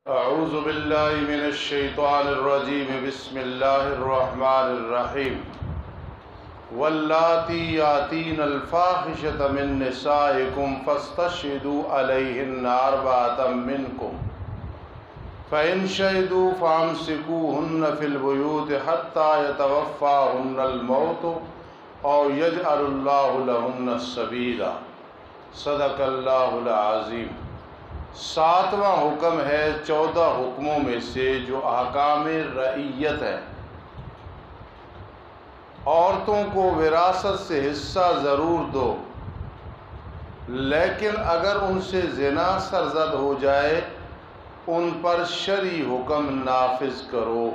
اعوذ باللہ من الشیطان الرجیم بسم اللہ الرحمن الرحیم واللاتی یاتین الفاحشۃ من نسائکم فاستشہدوا علیہن اربعۃ منکم فإن شہدوا فامسکوہن فی البیوت حتی یتوفاہن الموت او یجعل اللہ لہن سبیلا۔ صدق اللہ العظیم۔ ساتواں حکم ہے 14 حکموں میں سے جو احکام رعیت ہے۔ عورتوں کو وراثت سے حصہ ضرور دو، لیکن اگر ان سے زنا سرزد ہو جائے ان پر شرعی حکم نافذ کرو۔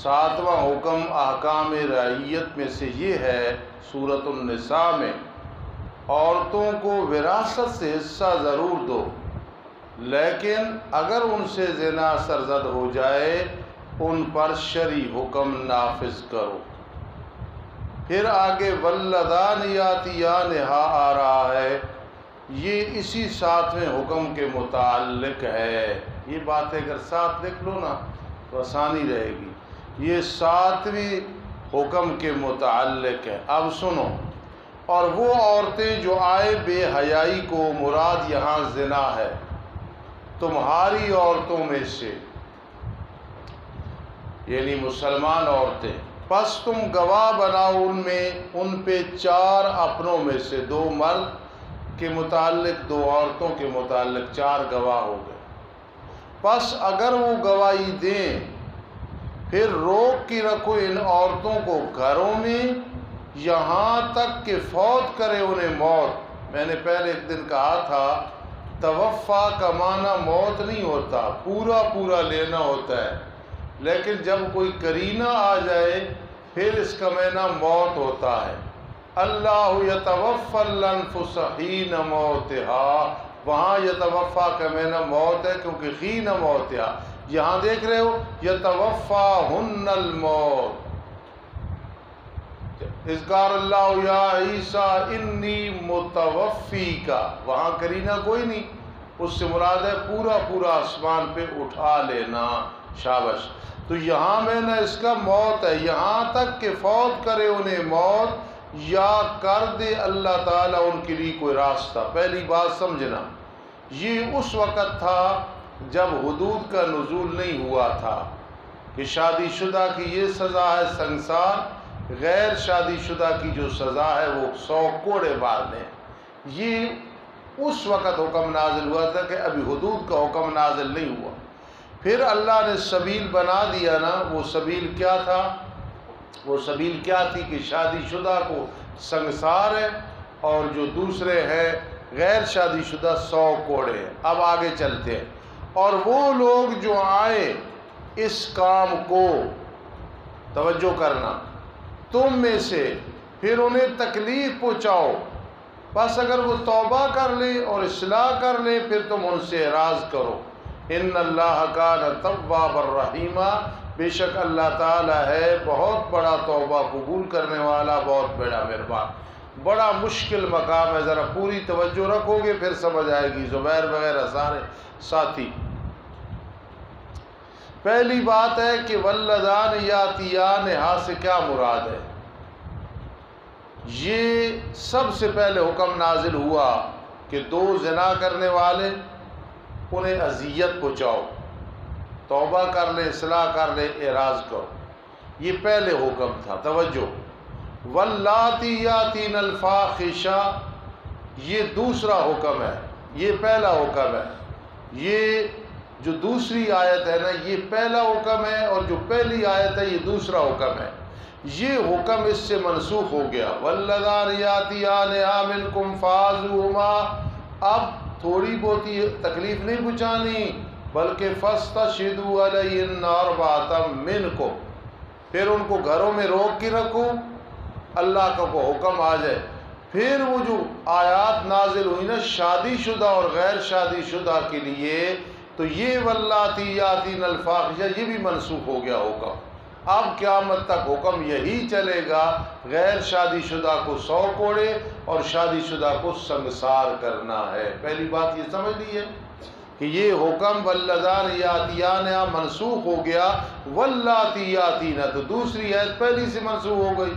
ساتواں حکم احکام رعیت میں سے یہ ہے، سورۃ النساء میں، عورتوں کو وراثت سے حصہ ضرور دو، لیکن اگر ان سے زنا سرزد ہو جائے ان پر شرعی حکم نافذ کرو۔ پھر آگے واللذان یاتیانہا آ رہا ہے، یہ اسی 7ویں حکم کے متعلق ہے۔ یہ بات اگر ساتھ لکھ لو نا تو آسانی رہے گی۔ یہ 7ویں حکم کے متعلق ہے۔ اب سنو، اور وہ عورتیں جو آئے بے حیائی کو، مراد یہاں زنا ہے، تمہاری عورتوں میں سے، یعنی مسلمان عورتیں، پس تم گواہ بناؤ ان پہ 4 اپنوں میں سے، 2 مرد کے متعلق 2 عورتوں کے متعلق 4 گواہ ہو گئے۔ پس اگر وہ گواہی دیں پھر روک کے رکھو ان عورتوں کو گھروں میں یہاں تک کہ فوت کرے انہیں موت۔ میں نے پہلے ایک دن کہا تھا توفا کا معنی موت نہیں ہوتا، پورا لینا ہوتا ہے، لیکن جب کوئی قرینہ آ جائے پھر اس کا معنی موت ہوتا ہے۔ اللہ یتوفی الانفس حین موتہا، وہاں یتوفا کا معنی موت ہے کیونکہ حین موتہا۔ یہاں دیکھ رہے ہو یتوفاہن الموت، اذ قال اللہ یا عیسیٰ انی متوفی کا، وہاں قرینہ کوئی نہیں، اس سے مراد ہے پورا آسمان پہ اٹھا لینا۔ شاباش۔ تو یہاں میں نے اس کا موت ہے، یہاں تک کہ فوت کرے انہیں موت یا کر دے اللہ تعالیٰ ان کے لیے کوئی راستہ۔ پہلی بات سمجھنا، یہ اس وقت تھا جب حدود کا نزول نہیں ہوا تھا کہ شادی شدہ کی یہ سزا ہے سنگسار، غیر شادی شدہ کی جو سزا ہے وہ 100 کوڑے مارنے۔ یہ اس وقت حکم نازل ہوا تھا کہ ابھی حدود کا حکم نازل نہیں ہوا۔ پھر اللہ نے سبیل بنا دیا نا۔ وہ سبیل کیا تھا؟ وہ سبیل کیا تھی کہ شادی شدہ کو سنگسار ہے اور جو دوسرے ہیں غیر شادی شدہ 100 کوڑے ہیں۔ اب آگے چلتے ہیں۔ اور وہ لوگ جو آئے اس کام کو، توجہ کرنا، تم میں سے پھر انہیں تکلیف پہنچاؤ، بس اگر وہ توبہ کر لیں اور اصلاح کر لیں پھر تم ان سے اعراض کرو۔ ان اللہ کان توابا رحیما، بے شک اللہ تعالیٰ ہے بہت بڑا توبہ قبول کرنے والا، بہت بڑا مہربان۔ بڑا مشکل مقام ہے، ذرا پوری توجہ رکھو گے پھر سمجھ آئے گی، زبیر وغیرہ سارے ساتھی۔ پہلی بات ہے کہ واللذان یاتیانہا سے کیا مراد ہے؟ یہ سب سے پہلے حکم نازل ہوا کہ 2 زنا کرنے والے انہیں اذیت پہنچاؤ، توبہ کر لیں، اصلاح کر لیں، اعراض کرو۔ یہ پہلے حکم تھا۔ توجہ، واللاتی یاتین الفاحشہ یہ دوسرا حکم ہے، یہ پہلا حکم ہے۔ یہ جو دوسری آیت ہے نا یہ پہلا حکم ہے، اور جو پہلی آیت ہے یہ دوسرا حکم ہے۔ یہ حکم اس سے منسوخ ہو گیا۔ واللذان یاتیانہا منکم فآذوہما، اب تھوڑی بہت تکلیف نہیں پہنچانی بلکہ فاستشہدوا علیہن اربعۃ منکم، پھر ان کو گھروں میں روک کے رکھو، اللہ کا کو حکم آ جائے۔ پھر وہ جو آیات نازل ہوئی نا شادی شدہ اور غیر شادی شدہ کے لیے، تو یہ واللاتی یاتین الفاحشہ یہ بھی منسوخ ہو گیا حکم۔ اب قیامت تک حکم یہی چلے گا، غیر شادی شدہ کو 100 کوڑے اور شادی شدہ کو سنگسار کرنا ہے۔ پہلی بات یہ سمجھ لیے۔ کہ یہ حکم واللذان یاتیان منسوخ ہو گیا، واللاتی یاتین تو دوسری آیت پہلی سے منسوخ ہو گئی،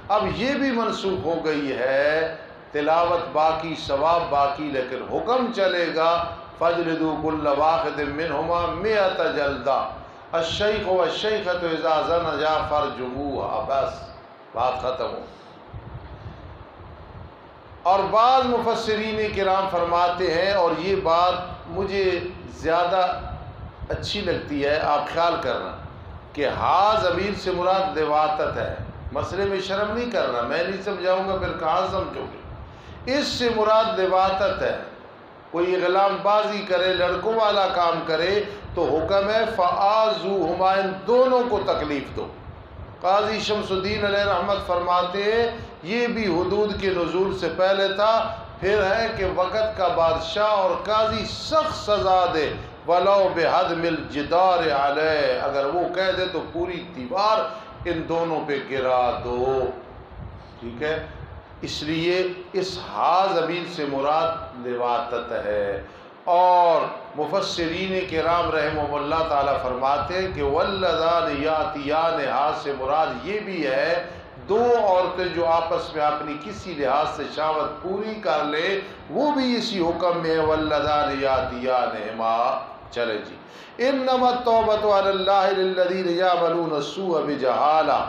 اب یہ بھی منسوخ ہو گئی ہے، تلاوت باقی، ثواب باقی، لیکن حکم چلے گا فَاجْلِدُوا كُلَّ وَاحِدٍ مِّنْهُمَا 100 جلدہ الشیخ والشیخۃ اذا زنیا فارجموها، بس بات ختم ہو۔ اور بعض مفسرین کرام فرماتے ہیں، اور یہ بات مجھے زیادہ اچھی لگتی ہے، آپ خیال کرنا کہ ہا ضمیر سے مراد لواطت ہے، مسئلے میں شرم نہیں کرنا، میں نہیں سمجھاؤں گا پھر کہاں سمجھو گے، اس سے مراد لواطت ہے، کوئی غلام بازی کرے، لڑکوں والا کام کرے تو حکم ہے فآذوہما، ان دونوں کو تکلیف دو۔ قاضی شمس الدین علیہ رحمت فرماتے ہیں یہ بھی حدود کے نزول سے پہلے تھا، پھر ہے کہ وقت کا بادشاہ اور قاضی سخت سزا دے، وَلَوْ بِحَدْمِ الْجِدَارِ عَلَيْهِ، اگر وہ کہہ دے تو پوری دیوار ان دونوں پہ گرا دو، ٹھیک ہے۔ اس لیے اس ہا ضمیر سے مراد لواطت ہے، اور مفسرین کرام رحمہ اللہ تعالیٰ فرماتے ہیں کہ واللذان یاتیان ہا سے مراد یہ بھی ہے دو عورتیں جو آپس میں اپنی کسی لحاظ سے شہوت پوری کر لے، وہ بھی اسی حکم میں واللذان یاتیانہما۔ چلے جی، انما التوبۃ علی اللہ للذین یعملون السوء بجہالہ،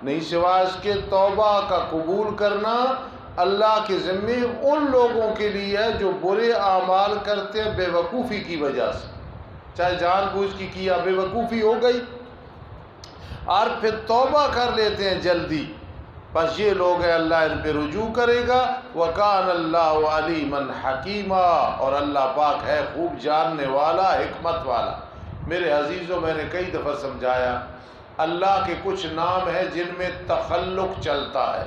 نہیں سوائے اس کے توبہ کا قبول کرنا اللہ کے ذمے ان لوگوں کے لیے ہے جو برے اعمال کرتے ہیں بے وقوفی کی وجہ سے، چاہے جان بوجھ کی کیا، بے وقوفی ہو گئی، اور پھر توبہ کر لیتے ہیں جلدی، بس یہ لوگ ہیں اللہ ان پہ رجوع کرے گا۔ وَكَانَ اللَّهُ عَلِيمًا حَكِيمًا، اور اللہ پاک ہے خوب جاننے والا، حکمت والا۔ میرے عزیزوں، میں نے کئی دفعہ سمجھایا اللہ کے کچھ نام ہیں جن میں تخلق چلتا ہے۔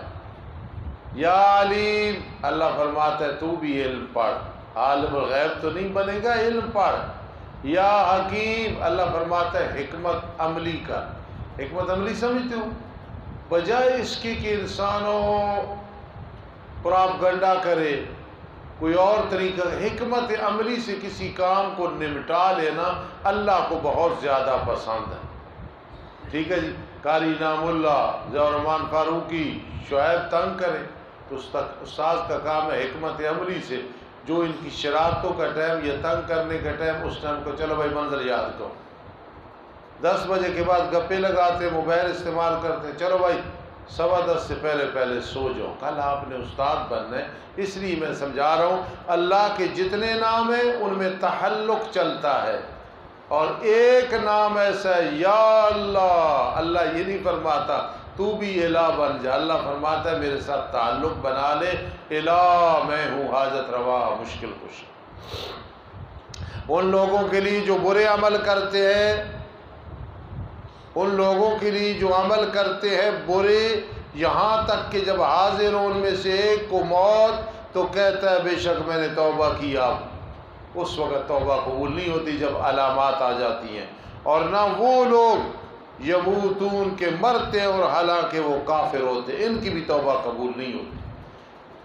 یا علیم، اللہ فرماتا ہے تو بھی علم پڑھ، عالم الغیب تو نہیں بنے گا، علم پڑھ۔ یا حکیم، اللہ فرماتا ہے حکمت عملی کا، حکمت عملی سمجھتے ہو، بجائے اس کی کہ انسانوں پراپگنڈا کرے، کوئی اور طریقہ، حکمت عملی سے کسی کام کو نمٹا لینا اللہ کو بہت زیادہ پسند ہے، ٹھیک ہے جی۔ قاری انعام اللہ، ضیاء الرحمن فاروقی، شعیب تنگ کرے تو استاذ کا کام ہے حکمت عملی سے، جو ان کی شرارتوں کا ٹائم یا تنگ کرنے کا ٹائم، اس ٹائم کو چلو بھائی منظر یاد کرو، 10 بجے کے بعد گپے لگاتے، موبائل استعمال کرتے، چلو بھائی 10:15 سے پہلے سو جاؤ، کل آپ نے استاد بننا ہے۔ اس لیے میں سمجھا رہا ہوں اللہ کے جتنے نام ہیں ان میں تحلق چلتا ہے، اور ایک نام ایسا ہے یا اللہ، اللہ یہ نہیں فرماتا تو بھی الہ بن جا، اللہ فرماتا ہے میرے ساتھ تعلق بنا لے، الہ میں ہوں حاجت روا مشکل کش۔ ان لوگوں کے لیے جو برے عمل کرتے ہیں، ان لوگوں کے لیے جو عمل کرتے ہیں برے، یہاں تک کہ جب حاضر ہو ان میں سے ایک کو موت تو کہتا ہے بے شک میں نے توبہ کیا، اس وقت توبہ قبول نہیں ہوتی جب علامات آ جاتی ہیں، اور نہ وہ لوگ یموتون کے مرتے اور حالانکہ وہ کافر ہوتے، ان کی بھی توبہ قبول نہیں ہوتی۔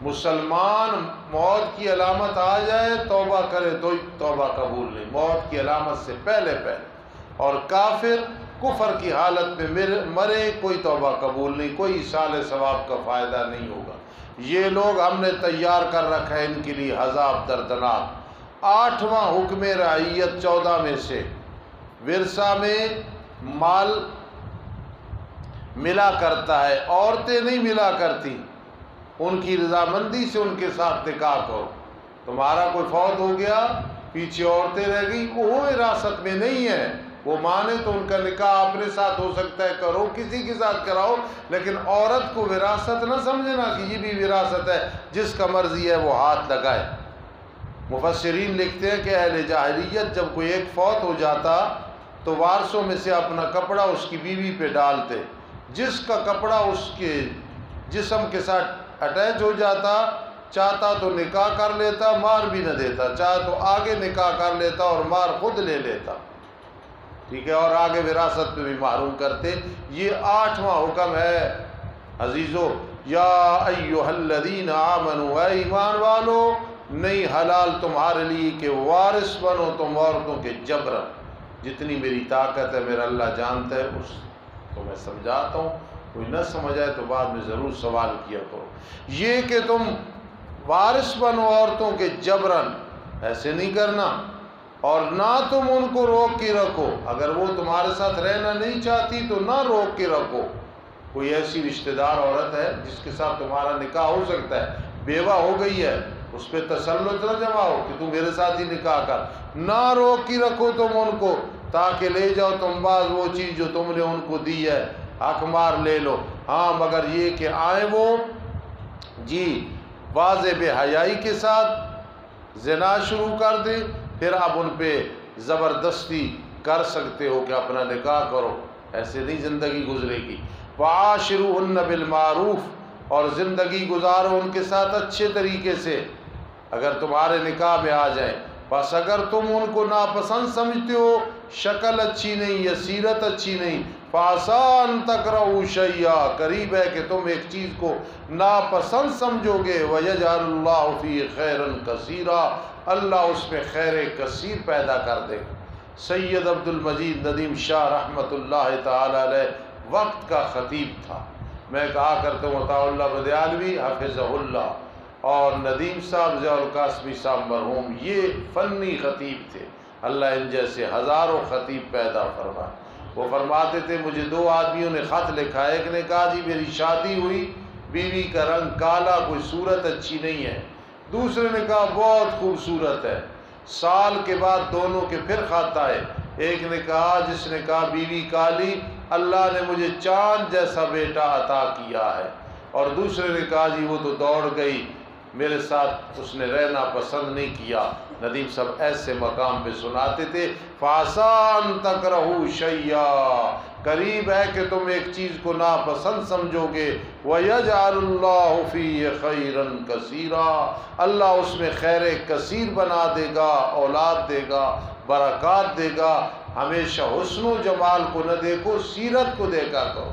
مسلمان موت کی علامت آ جائے توبہ کرے تو توبہ قبول نہیں، موت کی علامت سے پہلے، اور کافر کفر کی حالت میں مرے کوئی توبہ قبول نہیں، کوئی ایصال ثواب کا فائدہ نہیں ہوگا۔ یہ لوگ ہم نے تیار کر رکھا ہے ان کے لیے عذاب دردناک۔ 8واں حکم رعیت 14 میں سے، ورثہ میں مال ملا کرتا ہے، عورتیں نہیں ملا کرتی، ان کی رضامندی سے ان کے ساتھ نکاح کرو۔ تمہارا کوئی فوت ہو گیا، پیچھے عورتیں رہ گئی، وہ وراثت میں نہیں ہے، وہ مانے تو ان کا نکاح اپنے ساتھ ہو سکتا ہے، کرو کسی کے ساتھ کراؤ، لیکن عورت کو وراثت نہ سمجھنا کہ یہ بھی وراثت ہے، جس کا مرضی ہے وہ ہاتھ لگائے۔ مفسرین لکھتے ہیں کہ اہل جاہلیت جب کوئی ایک فوت ہو جاتا تو وارثوں میں سے اپنا کپڑا اس کی بیوی پہ ڈالتے، جس کا کپڑا اس کے جسم کے ساتھ اٹیچ ہو جاتا، چاہتا تو نکاح کر لیتا، مار بھی نہ دیتا، چاہے تو آگے نکاح کر لیتا اور مار خود لے لیتا، ٹھیک ہے، اور آگے وراثت میں بھی محروم کرتے۔ یہ 8واں حکم ہے عزیزو، یا ایھا الذین آمنوا، اے ایمان والو، نہیں حلال تمہارے لیے کہ وارث بنو تم عورتوں کے جبرن، جتنی میری طاقت ہے میرا اللہ جانتا ہے، اس کو میں سمجھاتا ہوں، کوئی نہ سمجھ آئے تو بعد میں ضرور سوال کیا کرو۔ یہ کہ تم وارث بنو عورتوں کے جبرن، ایسے نہیں کرنا، اور نہ تم ان کو روک کے رکھو، اگر وہ تمہارے ساتھ رہنا نہیں چاہتی تو نہ روک کے رکھو۔ کوئی ایسی رشتہ دار عورت ہے جس کے ساتھ تمہارا نکاح ہو سکتا ہے، بیوہ ہو گئی ہے، اس پہ تسلط نہ جماؤ کہ تم میرے ساتھ ہی نکاح کر، نہ روک کے رکھو تم ان کو، تاکہ لے جاؤ تم بعض وہ چیز جو تم نے ان کو دی ہے، حق مار لے لو۔ ہاں مگر یہ کہ آئیں وہ جی واضح بے حیائی کے ساتھ زنا شروع کر دیں، پھر آپ ان پہ زبردستی کر سکتے ہو کہ اپنا نکاح کرو، ایسے نہیں زندگی گزرے گی۔ وَعَاشِرُوهُنَّ بِالْمَعْرُوفِ، اور زندگی گزارو ان کے ساتھ اچھے طریقے سے اگر تمہارے نکاح میں آ جائیں۔ بس اگر تم ان کو ناپسند سمجھتے ہو، شکل اچھی نہیں یا سیرت اچھی نہیں، فَعَسَىٰ أَن تَكْرَهُوا شَيْئًا، قریب ہے کہ تم ایک چیز کو ناپسند سمجھو گے، وَيَجْعَلُ اللَّهُ فِيهِ خَيْرًا كَثِيرًا، اللہ اس میں خیر کثیر پیدا کر دے گا۔ سید عبد المجید ندیم شاہ رحمۃ اللہ تعالی علیہ وقت کا خطیب تھا، میں کہا کرتا ہوں عطاء اللہ بدیالوی حفظہ اللہ اور ندیم صاحب ضیاء القاسمی صاحب مرحوم، یہ فنی خطیب تھے، اللہ ان جیسے ہزاروں خطیب پیدا فرمائے۔ وہ فرماتے تھے مجھے دو آدمیوں نے خط لکھا، ایک نے کہا جی میری شادی ہوئی، بیوی کا رنگ کالا، کوئی صورت اچھی نہیں ہے، دوسرے نے کہا بہت خوبصورت ہے۔ سال کے بعد دونوں کے پھر خط آئے، ایک نے کہا جس نے کہا بیوی کالی، اللہ نے مجھے چاند جیسا بیٹا عطا کیا ہے، اور دوسرے نے کہا جی وہ تو دوڑ گئی، میرے ساتھ اس نے رہنا پسند نہیں کیا۔ ندیم صاحب ایسے مقام پہ سناتے تھے فَعَسَىٰ أَن تَكْرَهُوا شَيْئًا، قریب ہے کہ تم ایک چیز کو ناپسند سمجھو گے، وَيَجْعَلُ اللَّهُ فِيهِ خَيْرًا كَثِيرًا، اللہ اس میں خیر کثیر بنا دے گا، اولاد دے گا، برکات دے گا۔ ہمیشہ حسن و جمال کو نہ دیکھو، سیرت کو دیکھا کرو۔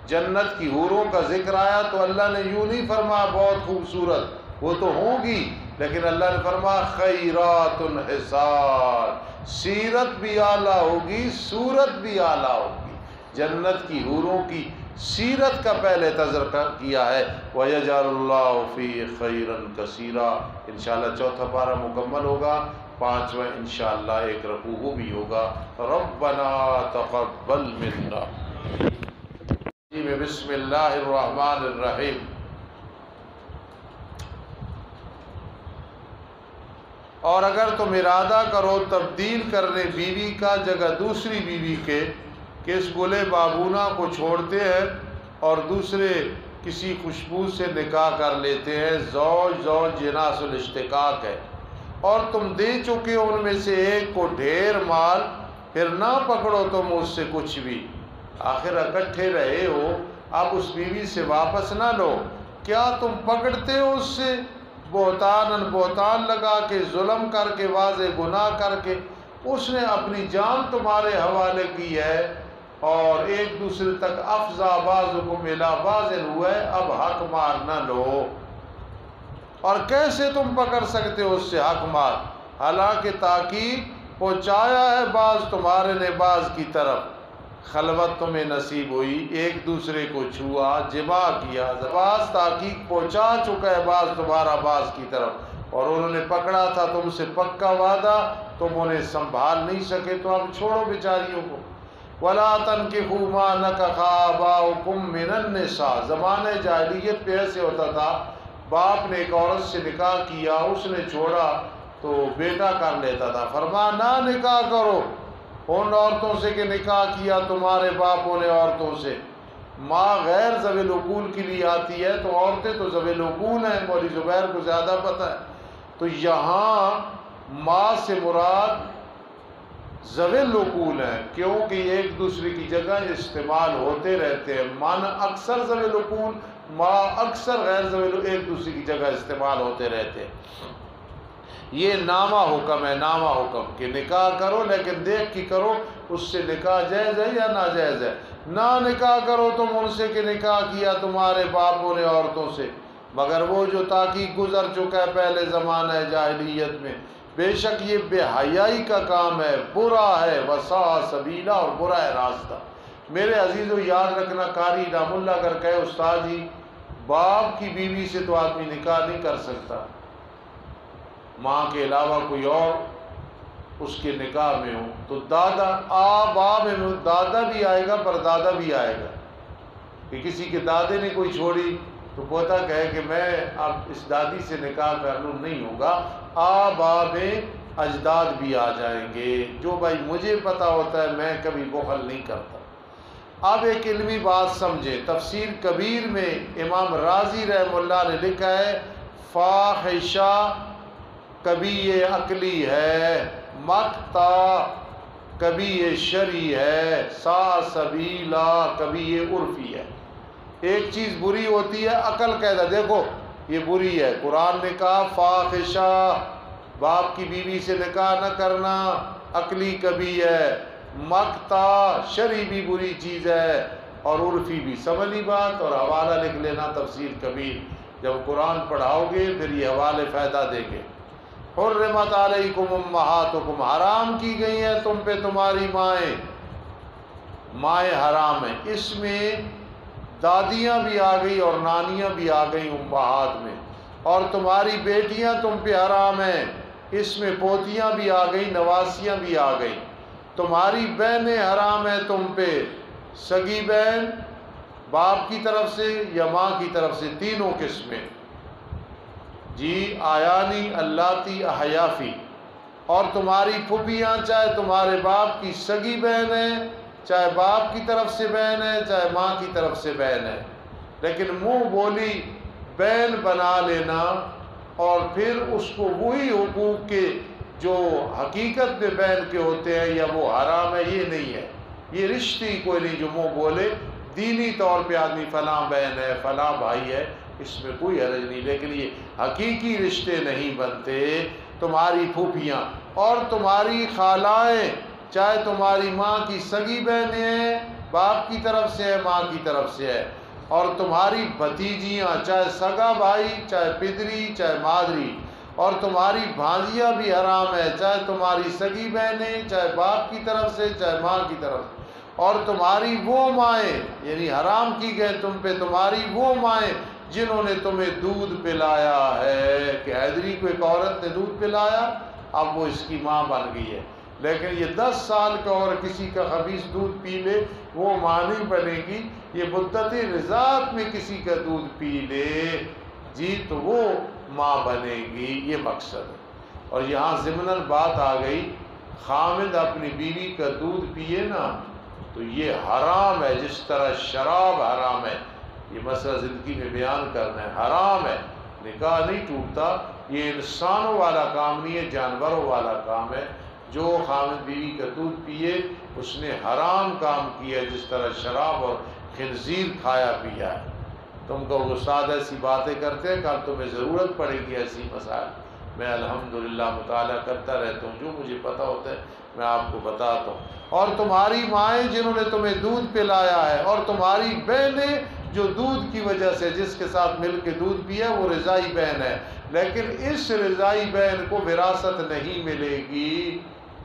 جنت کی حوروں کا ذکر آیا تو اللہ نے یوں نہیں فرمایا بہت خوبصورت، وہ تو ہوں گی، لیکن اللہ نے فرمایا خیرات حسان، سیرت بھی اعلیٰ ہوگی، صورت بھی اعلیٰ ہوگی۔ جنت کی حوروں کی سیرت کا پہلے تذکرہ کیا ہے، وَيَجْعَلُ اللَّهُ فِيهِ خَيْرًا كَثِيرًا۔ انشاءاللہ چوتھا پارہ مکمل ہوگا، پانچواں انشاءاللہ ایک رکوع بھی ہوگا۔ ربنا تقبل منا، بسم اللہ الرحمن الرحیم۔ اور اگر تم ارادہ کرو تبدیل کرنے بیوی کا جگہ دوسری بیوی کے، کہ اس گلے بابونہ کو چھوڑتے ہیں اور دوسرے کسی خوشبو سے نکاح کر لیتے ہیں، زوج زوج جناس الاشتقاق ہے، اور تم دے چکے ہو ان میں سے ایک کو ڈھیر مال، پھر نہ پکڑو تم اس سے کچھ بھی، آخر اکٹھے رہے ہو، اب اس بیوی سے واپس نہ لو، کیا تم پکڑتے ہو اس سے بہتان لگا کے، ظلم کر کے، واضح گناہ کر کے، اس نے اپنی جان تمہارے حوالے کی ہے، اور ایک دوسرے تک افضا بعضکم الی بعض ہوا ہے، اب حق مار نہ لو۔ اور کیسے تم پکڑ سکتے ہو اس سے حق مار، حالانکہ تاکید پہنچایا ہے بعض تمہارے نے بعض کی طرف، خلوت تمہیں نصیب ہوئی، ایک دوسرے کو چھوا، جمع کیا، بعض تاکید پہنچا چکا ہے بعض تمہارا بعض کی طرف، اور انہوں نے پکڑا تھا تم سے پکا وعدہ، تم انہیں سنبھال نہیں سکے تو اب چھوڑو بیچاریوں کو۔ وَلَا تَنْكِحُوا مَا نَكَحَ آبَاؤُكُم مِّنَ النِّسَاءِ، زمانہ جاہلیت پہ ایسے ہوتا تھا، باپ نے ایک عورت سے نکاح کیا، اس نے چھوڑا تو بیٹا کر لیتا تھا، فرمایا نہ نکاح کرو ان عورتوں سے کہ نکاح کیا تمہارے باپوں نے عورتوں سے۔ ماں غیر ذوی العقول کے لیے آتی ہے، تو عورتیں تو ذوی العقول ہیں، مولوی زبیر کو زیادہ پتہ ہے، تو یہاں ماں سے مراد ذوی العقول ہیں، کیونکہ یہ ایک دوسرے کی جگہ استعمال ہوتے رہتے ہیں، من اکثر ذوی العقول، ماں اکثر غیر ذوی العقول، ایک دوسرے کی جگہ استعمال ہوتے رہتے ہیں۔ یہ نامہ حکم ہے، نامہ حکم کہ نکاح کرو لیکن دیکھ کی کرو، اس سے نکاح جائز ہے یا ناجائز ہے، نہ نکاح کرو تم ان سے کہ نکاح کیا تمہارے باپوں نے عورتوں سے، مگر وہ جو تاکہ گزر چکا ہے پہلے زمانہ جاہلیت میں، بے شک یہ بے حیائی کا کام ہے، برا ہے، وساء سبیلا، اور برا ہے راستہ۔ میرے عزیزو یاد رکھنا، قاری انعام اللہ اگر کہے استاد جی باپ کی بیوی سے تو آدمی نکاح نہیں کر سکتا، ماں کے علاوہ کوئی اور اس کے نکاح میں ہو، تو دادا باپ میں دادا بھی آئے گا، پر دادا بھی آئے گا کہ کسی کے دادے نے کوئی چھوڑی تو پوتا کہے کہ میں اب اس دادی سے نکاح کر لوں، نہیں ہوگا، آباب اجداد بھی آ جائیں گے۔ جو بھائی مجھے پتا ہوتا ہے میں کبھی بخل نہیں کرتا۔ اب ایک علمی بات سمجھے، تفسیر کبیر میں امام رازی رحمہ اللہ نے لکھا ہے فاحشہ کبھی یہ عقلی ہے، مقتا کبھی یہ شرعی ہے، سا سبیلا کبھی یہ عرفی ہے۔ ایک چیز بری ہوتی ہے عقل قاعدہ، دیکھو یہ بری ہے، قرآن نے کہا فاحشہ باپ کی بیوی سے نکاح نہ کرنا عقلی کبھی ہے، مقتا شرعی بھی بری چیز ہے، اور عرفی بھی۔ سمجھی بات؟ اور حوالہ لکھ لینا تفسیر کبیر، جب قرآن پڑھاؤ گے پھر یہ حوالے فائدہ دیں گے۔ حرمت علیکم امہاتکم، حرام کی گئی ہیں تم پہ تمہاری مائیں، مائیں حرام ہیں۔ اس میں دادیاں بھی آ گئی اور نانیاں بھی آ گئی امہات میں، اور تمہاری بیٹیاں تم پہ حرام ہیں، اس میں پوتیاں بھی آ گئی، نواسیاں بھی آ گئی۔ تمہاری بہنیں حرام ہیں تم پہ، سگی بہن باپ کی طرف سے یا ماں کی طرف سے، تینوں قسمیں جی، آیانی اللاتی احیافی، اور تمہاری پھوپھیاں چاہے تمہارے باپ کی سگی بہن ہیں، چاہے باپ کی طرف سے بہن ہے، چاہے ماں کی طرف سے بہن ہے، لیکن منہ بولی بہن بنا لینا اور پھر اس کو وہی حقوق کے جو حقیقت میں بہن کے ہوتے ہیں یا وہ حرام ہے، یہ نہیں ہے۔ یہ رشتے ہی کوئی نہیں جو منہ بولے، دینی طور پہ آدمی فلاں بہن ہے فلاں بھائی ہے، اس میں کوئی حرج نہیں، لیکن یہ حقیقی رشتے نہیں بنتے۔ تمہاری پھوپھیاں اور تمہاری خالائیں، چاہے تمہاری ماں کی سگی بہنیں ہیں، باپ کی طرف سے ہے ماں کی طرف سے ہے، اور تمہاری بھتیجیاں، چاہے سگا بھائی چاہے پدری چاہے مادری، اور تمہاری بھانجیاں بھی حرام ہے، چاہے تمہاری سگی بہنیں چاہے باپ کی طرف سے چاہے ماں کی طرف سے، اور تمہاری وہ مائیں، یعنی حرام کی گئے تم پہ تمہاری وہ مائیں جنہوں نے تمہیں دودھ پلایا ہے۔ کہ حیدری کو ایک عورت نے دودھ پلایا، اب وہ اس کی ماں بن گئی ہے، لیکن یہ 10 سال کا اور کسی کا خبیث دودھ پی لے وہ ماں نہیں بنے گی، یہ مدت رضاعت میں کسی کا دودھ پی لے جی تو وہ ماں بنے گی، یہ مقصد ہے۔ اور یہاں ضمناً بات آ گئی، خامد اپنی بیوی کا دودھ پیے نا تو یہ حرام ہے، جس طرح شراب حرام ہے، یہ مسئلہ زندگی میں بیان کرنا ہے، حرام ہے، نکاح نہیں ٹوٹتا، یہ انسانوں والا کام نہیں ہے، جانوروں والا کام ہے۔ جو خامد بیوی کا دودھ پیے اس نے حرام کام کیا، جس طرح شراب اور خنزیر کھایا پیا ہے۔ تم کو استاد ایسی باتیں کرتے ہیں، کل تمہیں ضرورت پڑے گی ایسی مسائل، میں الحمدللہ مطالعہ کرتا رہتا ہوں، جو مجھے پتہ ہوتا ہے میں آپ کو بتاتا ہوں۔ اور تمہاری مائیں جنہوں نے تمہیں دودھ پلایا ہے، اور تمہاری بہنیں جو دودھ کی وجہ سے جس کے ساتھ مل کے دودھ پیا وہ رضائی بہن ہے، لیکن اس رضائی بہن کو وراثت نہیں ملے گی۔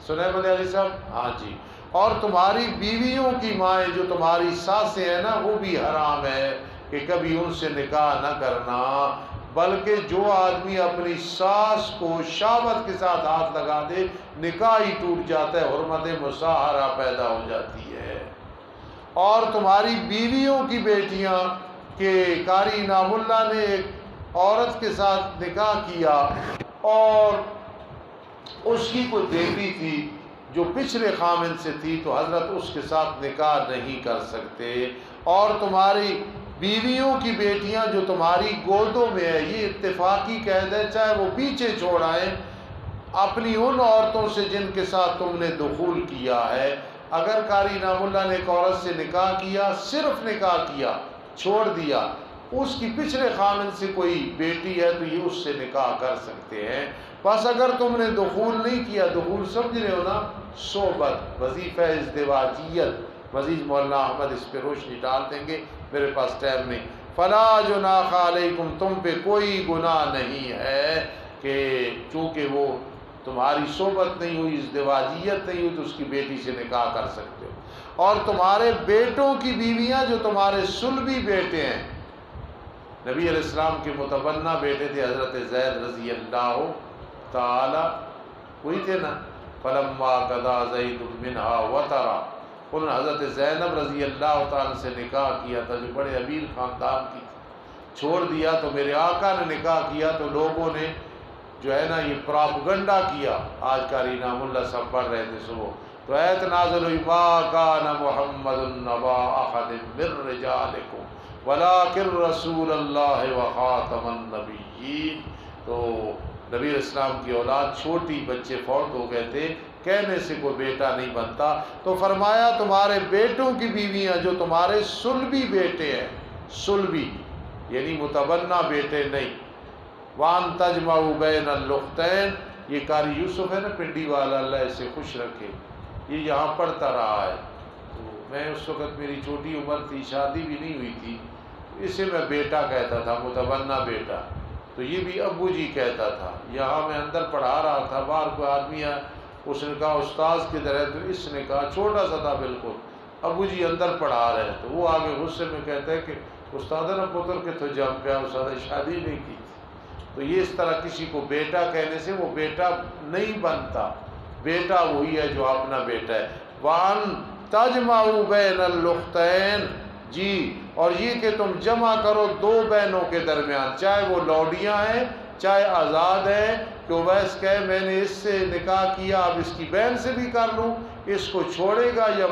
سنے بندے علی صاحب؟ ہاں جی۔ اور تمہاری بیویوں کی مائیں جو تمہاری ساسیں ہیں نا، وہ بھی حرام ہے کہ کبھی ان سے نکاح نہ کرنا، بلکہ جو آدمی اپنی ساس کو شہوت کے ساتھ ہاتھ لگا دے نکاح ہی ٹوٹ جاتا ہے، حرمت مصاہرہ پیدا ہو جاتی ہے۔ اور تمہاری بیویوں کی بیٹیاں، کہ قاری انعام اللہ نے ایک عورت کے ساتھ نکاح کیا اور اس کی کوئی بیٹی تھی جو پچھلے خامن سے تھی، تو حضرت اس کے ساتھ نکاح نہیں کر سکتے۔ اور تمہاری بیویوں کی بیٹیاں جو تمہاری گودوں میں ہے، یہ اتفاقی قید ہے، چاہے وہ پیچھے چھوڑ آئیں اپنی ان عورتوں سے جن کے ساتھ تم نے دخول کیا ہے۔ اگر قاری انعام اللہ نے ایک عورت سے نکاح کیا، صرف نکاح کیا، چھوڑ دیا، اس کی پچھلے خامن سے کوئی بیٹی ہے تو یہ اس سے نکاح کر سکتے ہیں۔ بس اگر تم نے دخول نہیں کیا، دخول سمجھ رہے ہو نا، صحبت، وظیفہ ازدواجیت، مزید مولانا احمد اس پہ روشنی ڈال دیں گے، میرے پاس ٹائم نہیں۔ فلا جناح علیکم، تم پہ کوئی گناہ نہیں ہے کہ چونکہ وہ تمہاری صحبت نہیں ہوئی، ازدواجیت نہیں ہوئی، تو اس کی بیٹی سے نکاح کر سکتے ہو۔ اور تمہارے بیٹوں کی بیویاں جو تمہارے صلبی بیٹے ہیں، نبی علیہ السلام کے متبنہ بیٹے تھے حضرت زید رضی اللہ تعالی، وہی تھے نا، فلما قضا زید منہا وطرا، انہوں نے حضرت زینب رضی اللہ تعالی سے نکاح کیا تھا، جو بڑے امیر خاندان کی تھی، چھوڑ دیا تو میرے آقا نے نکاح کیا تو لوگوں نے جو ہے نا یہ پراپگنڈا کیا، آج قاری نام اللہ سب پڑھ رہے تھے صبح، تو ایت نازل ہوئی ما کان محمد نبا احد من رجالکم ولکن رسول اللہ وخاتم النبیین۔ تو نبی علیہ السلام کی اولاد چھوٹی، بچے فوت ہو گئے تھے، کہنے سے کوئی بیٹا نہیں بنتا، تو فرمایا تمہارے بیٹوں کی بیویاں جو تمہارے صلبی بیٹے ہیں، صلبی یعنی متبنہ بیٹے نہیں، وان تجمعوا بین الاختین، یہ قاری یوسف ہے نا پنڈی والا، اللہ اسے خوش رکھے، یہ یہاں پڑھتا رہا ہے، تو میں اس وقت میری چھوٹی عمر تھی، شادی بھی نہیں ہوئی تھی، اسے میں بیٹا کہتا تھا، متبنہ بیٹا، تو یہ بھی ابو جی کہتا تھا۔ یہاں میں اندر پڑھا رہا تھا، باہر کوئی آدمی آیا، اس نے کہا استاذ کدھر ہے، تو اس نے کہا، چھوٹا سا تھا بالکل، ابو جی اندر پڑھا رہے ہیں، تو وہ آگے غصے میں کہتا ہے کہ استاد نے پتر کے تو جم پیا، استاد نے شادی نہیں کی تھی۔ تو یہ اس طرح کسی کو بیٹا کہنے سے وہ بیٹا نہیں بنتا، بیٹا وہی ہے جو اپنا بیٹا ہے۔ وان تجمعوا بین الاختین، جی، اور یہ کہ تم جمع کرو دو بہنوں کے درمیان، چاہے وہ لوڈیاں ہیں چاہے آزاد ہیں، کہ اویس کہے میں نے اس سے نکاح کیا، اب اس کی بہن سے بھی کر لوں، اس کو چھوڑے گا یا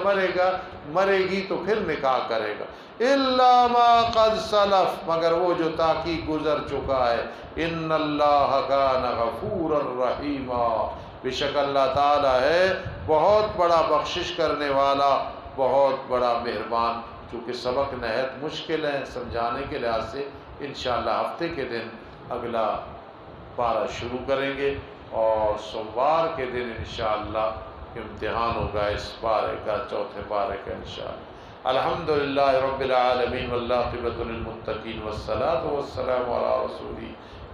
مرے گی تو پھر نکاح کرے گا۔ الا ما قد سلف، مگر وہ جو تاکید گزر چکا ہے، ان اللہ کان غفورا رحیما، بے شک اللہ تعالی ہے بہت بڑا بخشش کرنے والا، بہت بڑا مہربان۔ چونکہ سبق نہایت مشکل ہے سمجھانے کے لحاظ سے، انشاءاللہ ہفتے کے دن اگلا پارہ شروع کریں گے، اور سوموار کے دن انشاءاللہ امتحان ہوگا اس پارے کا، چوتھے پارے کا انشاءاللہ۔ الحمدللہ رب العالمین والعاقبۃ للمتقین والصلاۃ والسلام علی رسول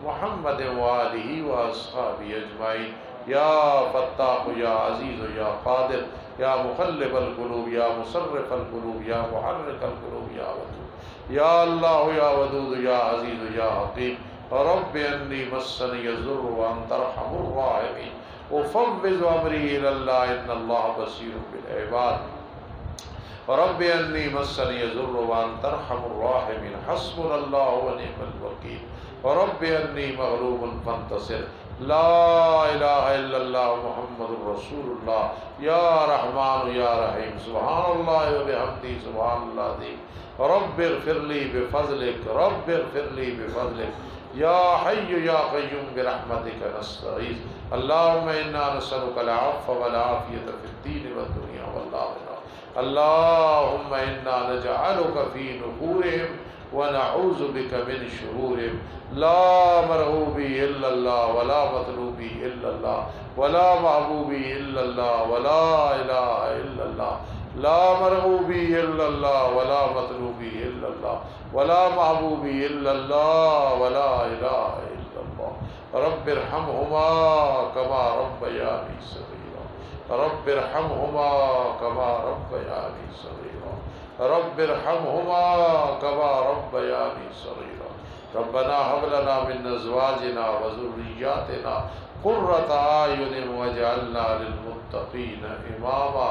محمد وآلہ واصحابہ اجمعین۔ یا فتاح یا عزیز یا قادر یا مقلب القلوب یا مصرف القلوب یا محرک القلوب یا ودود، یا اللہ یا ودود یا عزیز یا حکیم، رب انی مسنی الضر وانت ارحم الراحمین، افوض امری الی اللہ ان اللہ بصیر بالعباد، رب انی مسنی الضر وانت ارحم الراحمین، حسبنا اللہ ونعم الوکیل، رب انی مغلوب فانتصر، لا الہ الا اللہ محمد رسول اللہ، یا رحمان یا رحیم، سبحان اللہ وبحمدہ سبحان اللہ العظیم، رب اغفر لی بفضلک، رب اغفر لی بفضلک، یا حی یا قیوم برحمتک نستغیث، اللہم انا نسألک العفو والعافیۃ فی الدین والدنیا والآخرہ، اللہم انا نجعلک فی نحورہم ونعوذ بک من شرورہم، لا مرغوبی الا اللہ ولا مطلوبی الا اللہ ولا محبوبی الا اللہ ولا الہ الا اللہ، لا مرغوبی الا اللہ ولا مطلوبی الا اللہ ولا محبوبی الا اللہ ولا الہ الا اللہ، رب ارحمہما کما ربیانی صغیرا، رب ارحمہما کما ربیانی صغیرا، رب ارحمہما کما ربیانی صغیرا، ربنا هب لنا من ازواجنا وذرياتنا قرة اعين واجعلنا للمتقين اماما،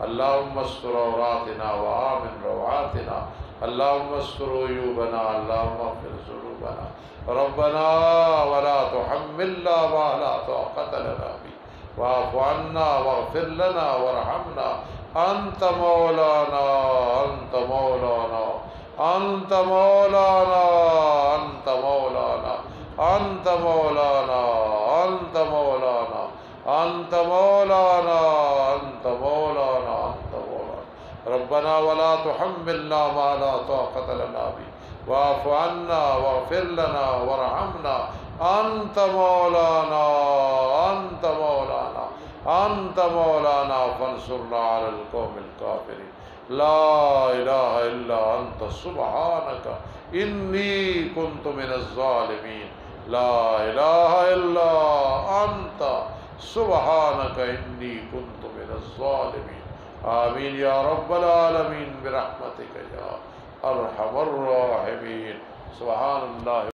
اللهم استر عوراتنا وآمن روعاتنا، اللهم استر عيوبنا، اللهم اغفر ذنوبنا، ربنا ولا تحملنا ما لا طاقة لنا به، واعف عنا واغفر لنا وارحمنا، انت مولانا انت مولانا انت مولانا انت مولانا انت مولانا انت مولانا انت مولانا انت مولانا انت مولانا، ربنا ولا تحملنا ما لا طاقة لنا به، واعف عنا واغفر لنا وارحمنا، انت مولانا انت مولانا انت مولانا فانصرنا علی القوم الکافرین لا الہ الا انت سبحانک انی کنت من الظالمین لا الہ الا انت سبحانک انی کنت من الظالمین آمین یا رب العالمین برحمتک یا ارحم الراحمین سبحان اللہ